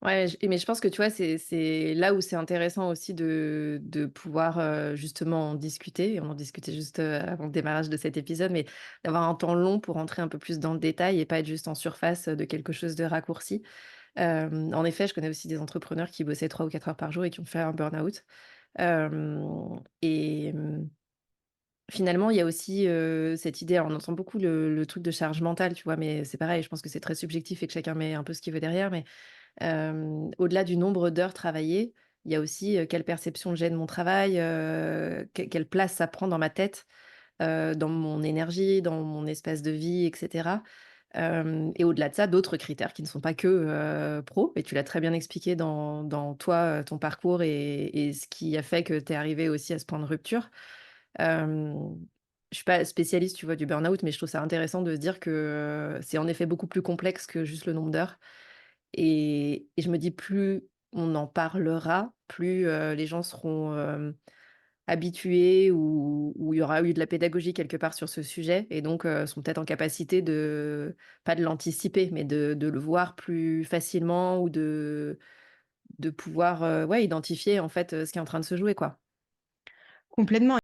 Ouais, mais je pense que, tu vois, c'est là où c'est intéressant aussi de pouvoir, justement en discuter et on en discutait juste, avant le démarrage de cet épisode, mais d'avoir un temps long pour entrer un peu plus dans le détail et pas être juste en surface, de quelque chose de raccourci. En effet, je connais aussi des entrepreneurs qui bossaient 3 ou 4 heures par jour et qui ont fait un burn-out. Et finalement, il y a aussi, cette idée, alors on entend beaucoup le truc de charge mentale, tu vois? Mais c'est pareil, je pense que c'est très subjectif et que chacun met un peu ce qu'il veut derrière, mais au-delà du nombre d'heures travaillées, il y a aussi, quelle perception j'ai de mon travail, quelle place ça prend dans ma tête, dans mon énergie, dans mon espace de vie et cetera. Et au-delà de ça, d'autres critères qui ne sont pas que, pro et tu l'as très bien expliqué dans toi, ton parcours et ce qui a fait que tu es arrivé aussi à ce point de rupture. Hem, je suis pas spécialiste, tu vois, du burn-out, mais je trouve ça intéressant de se dire que, c'est en effet beaucoup plus complexe que juste le nombre d'heures et je me dis plus on en parlera, plus, les gens seront, habitués ou il y aura eu de la pédagogie quelque part sur ce sujet et donc, sont peut-être en capacité de pas de l'anticiper, mais de le voir plus facilement ou de pouvoir, ouais, identifier en fait, ce qui est en train de se jouer, quoi. Complètement.